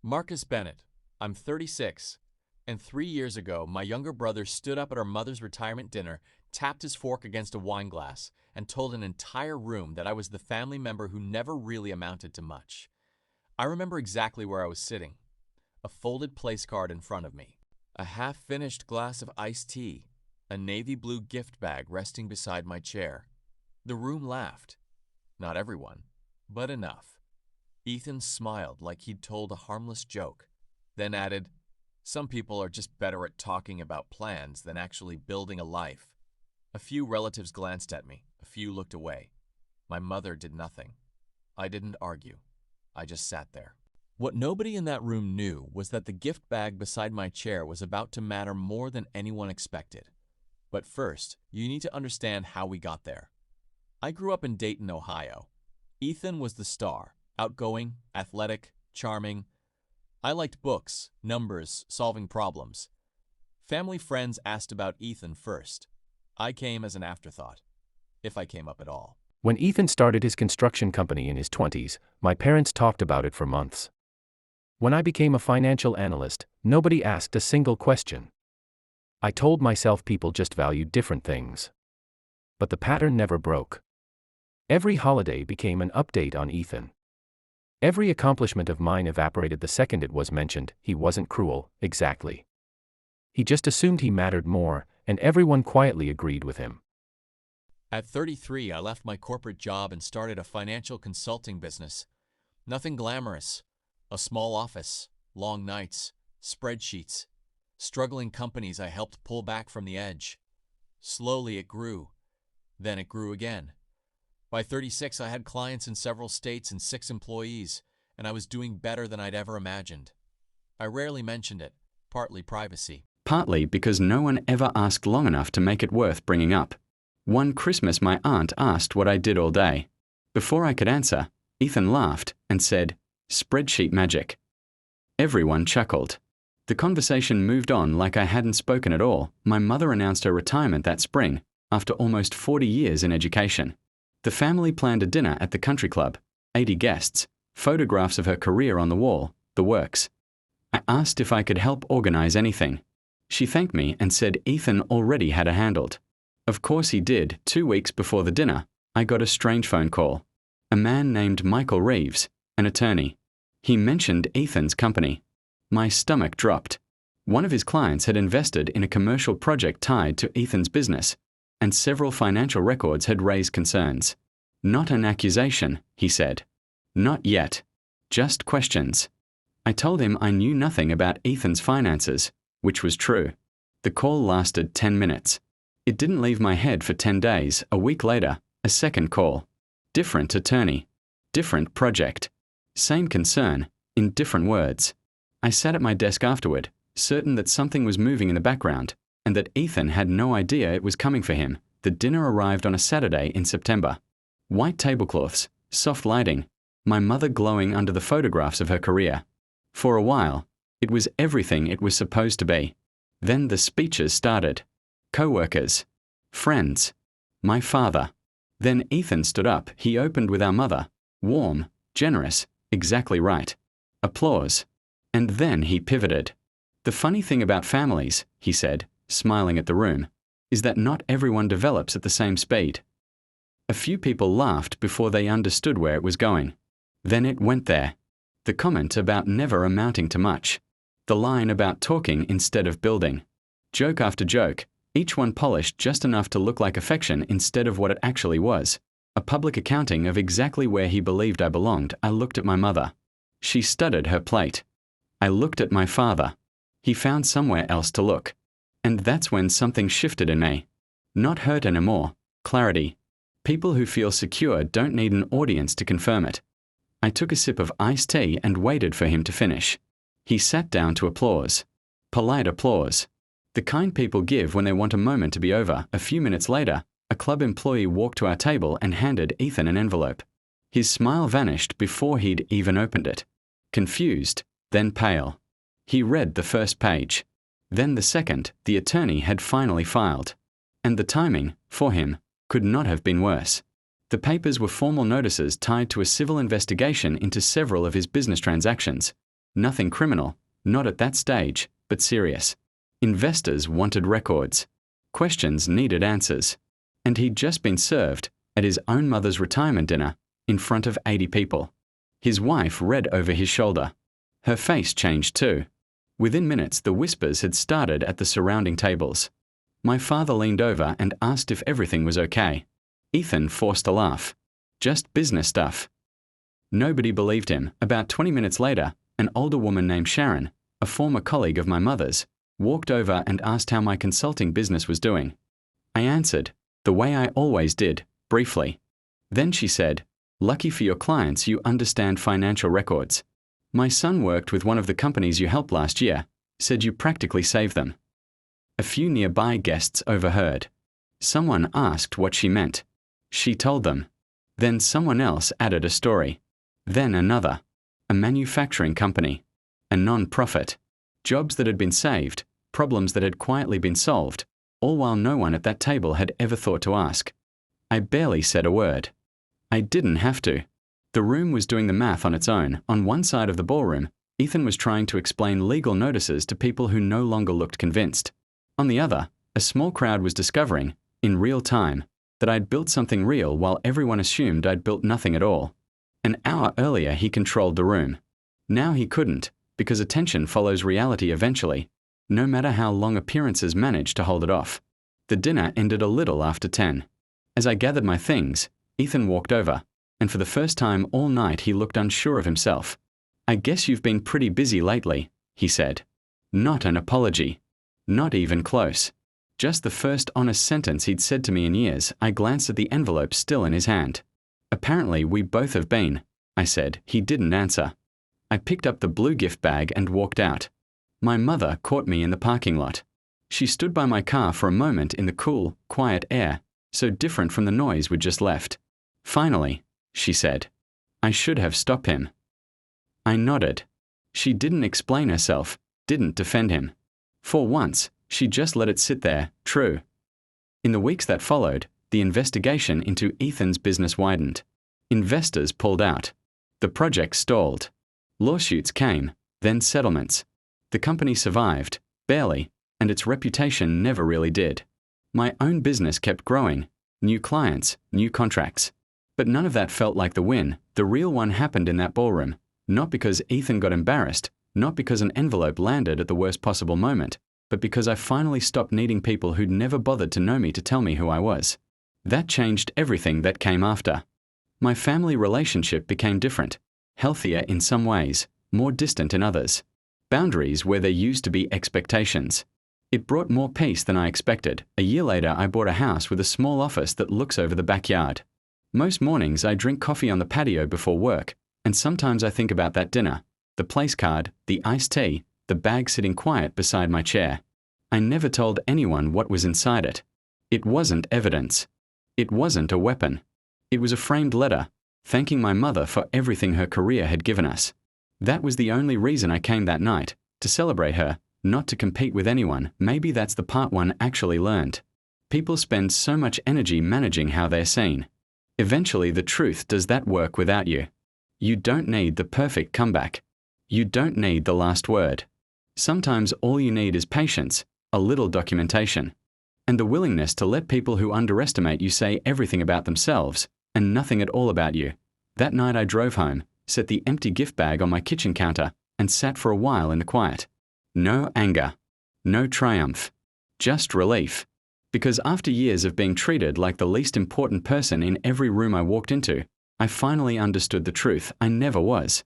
Marcus Bennett. I'm 36, and 3 years ago, my younger brother stood up at our mother's retirement dinner, tapped his fork against a wine glass, and told an entire room that I was the family member who never really amounted to much. I remember exactly where I was sitting. A folded place card in front of me, a half-finished glass of iced tea, a navy blue gift bag resting beside my chair. The room laughed. Not everyone, but enough. Ethan smiled like he'd told a harmless joke, then added, "Some people are just better at talking about plans than actually building a life." A few relatives glanced at me, a few looked away. My mother did nothing. I didn't argue. I just sat there. What nobody in that room knew was that the gift bag beside my chair was about to matter more than anyone expected. But first, you need to understand how we got there. I grew up in Dayton, Ohio. Ethan was the star, outgoing, athletic, charming. I liked books, numbers, solving problems. Family friends asked about Ethan first. I came as an afterthought, if I came up at all. When Ethan started his construction company in his 20s, my parents talked about it for months. When I became a financial analyst, nobody asked a single question. I told myself people just valued different things. But the pattern never broke. Every holiday became an update on Ethan. Every accomplishment of mine evaporated the second it was mentioned. He wasn't cruel, exactly. He just assumed he mattered more, and everyone quietly agreed with him. At 33, I left my corporate job and started a financial consulting business. Nothing glamorous. A small office, long nights, spreadsheets, struggling companies I helped pull back from the edge. Slowly it grew. Then it grew again. By 36, I had clients in several states and 6 employees, and I was doing better than I'd ever imagined. I rarely mentioned it, partly privacy. Partly because no one ever asked long enough to make it worth bringing up. One Christmas my aunt asked what I did all day. Before I could answer, Ethan laughed and said, "Spreadsheet magic." Everyone chuckled. The conversation moved on like I hadn't spoken at all. My mother announced her retirement that spring, after almost 40 years in education. The family planned a dinner at the country club, 80 guests, photographs of her career on the wall, the works. I asked if I could help organize anything. She thanked me and said Ethan already had it handled. Of course he did. 2 weeks before the dinner, I got a strange phone call. A man named Michael Reeves, an attorney. He mentioned Ethan's company. My stomach dropped. One of his clients had invested in a commercial project tied to Ethan's business, and several financial records had raised concerns. "Not an accusation," he said. "Not yet. Just questions." I told him I knew nothing about Ethan's finances, which was true. The call lasted 10 minutes. It didn't leave my head for 10 days. A week later, a second call. Different attorney. Different project. Same concern, in different words. I sat at my desk afterward, certain that something was moving in the background, and that Ethan had no idea it was coming for him. The dinner arrived on a Saturday in September. White tablecloths, soft lighting, my mother glowing under the photographs of her career. For a while, it was everything it was supposed to be. Then the speeches started. Co-workers, friends, my father. Then Ethan stood up. He opened with our mother. Warm, generous, exactly right. Applause. And then he pivoted. "The funny thing about families," he said, smiling at the room, "is that not everyone develops at the same speed." A few people laughed before they understood where it was going. Then it went there. The comment about never amounting to much. The line about talking instead of building. Joke after joke, each one polished just enough to look like affection instead of what it actually was. A public accounting of exactly where he believed I belonged. I looked at my mother. She studied her plate. I looked at my father. He found somewhere else to look. And that's when something shifted in me. Not hurt anymore, clarity. People who feel secure don't need an audience to confirm it. I took a sip of iced tea and waited for him to finish. He sat down to applause. Polite applause. The kind people give when they want a moment to be over. A few minutes later, a club employee walked to our table and handed Ethan an envelope. His smile vanished before he'd even opened it. Confused, then pale. He read the first page. Then the second. The attorney had finally filed. And the timing, for him, could not have been worse. The papers were formal notices tied to a civil investigation into several of his business transactions. Nothing criminal, not at that stage, but serious. Investors wanted records. Questions needed answers. And he'd just been served, at his own mother's retirement dinner, in front of 80 people. His wife read over his shoulder. Her face changed too. Within minutes, the whispers had started at the surrounding tables. My father leaned over and asked if everything was okay. Ethan forced a laugh. Just business stuff. Nobody believed him. About 20 minutes later, an older woman named Sharon, a former colleague of my mother's, walked over and asked how my consulting business was doing. I answered, the way I always did, briefly. Then she said, "Lucky for your clients you understand financial records. My son worked with one of the companies you helped last year, said you practically saved them." A few nearby guests overheard. Someone asked what she meant. She told them. Then someone else added a story. Then another. A manufacturing company. A non-profit. Jobs that had been saved, problems that had quietly been solved, all while no one at that table had ever thought to ask. I barely said a word. I didn't have to. The room was doing the math on its own. On one side of the ballroom, Ethan was trying to explain legal notices to people who no longer looked convinced. On the other, a small crowd was discovering, in real time, that I'd built something real while everyone assumed I'd built nothing at all. An hour earlier he controlled the room. Now he couldn't, because attention follows reality eventually, no matter how long appearances manage to hold it off. The dinner ended a little after 10. As I gathered my things, Ethan walked over, and for the first time all night he looked unsure of himself. "I guess you've been pretty busy lately," he said. Not an apology. Not even close. Just the first honest sentence he'd said to me in years. I glanced at the envelope still in his hand. "Apparently we both have been," I said. He didn't answer. I picked up the blue gift bag and walked out. My mother caught me in the parking lot. She stood by my car for a moment in the cool, quiet air, so different from the noise we'd just left. "Finally," she said. "I should have stopped him." I nodded. She didn't explain herself, didn't defend him. For once, she just let it sit there, true. In the weeks that followed, the investigation into Ethan's business widened. Investors pulled out. The project stalled. Lawsuits came, then settlements. The company survived, barely, and its reputation never really did. My own business kept growing, new clients, new contracts. But none of that felt like the win. The real one happened in that ballroom, not because Ethan got embarrassed, not because an envelope landed at the worst possible moment, but because I finally stopped needing people who'd never bothered to know me to tell me who I was. That changed everything that came after. My family relationship became different, healthier in some ways, more distant in others. Boundaries where there used to be expectations. It brought more peace than I expected. A year later, I bought a house with a small office that looks over the backyard. Most mornings, I drink coffee on the patio before work, and sometimes I think about that dinner, the place card, the iced tea, the bag sitting quiet beside my chair. I never told anyone what was inside it. It wasn't evidence. It wasn't a weapon. It was a framed letter, thanking my mother for everything her career had given us. That was the only reason I came that night, to celebrate her, not to compete with anyone. Maybe that's the part one actually learned. People spend so much energy managing how they're seen. Eventually, the truth does that work without you. You don't need the perfect comeback. You don't need the last word. Sometimes all you need is patience, a little documentation, and the willingness to let people who underestimate you say everything about themselves and nothing at all about you. That night I drove home, set the empty gift bag on my kitchen counter, and sat for a while in the quiet. No anger. No triumph. Just relief. Because after years of being treated like the least important person in every room I walked into, I finally understood the truth. I never was.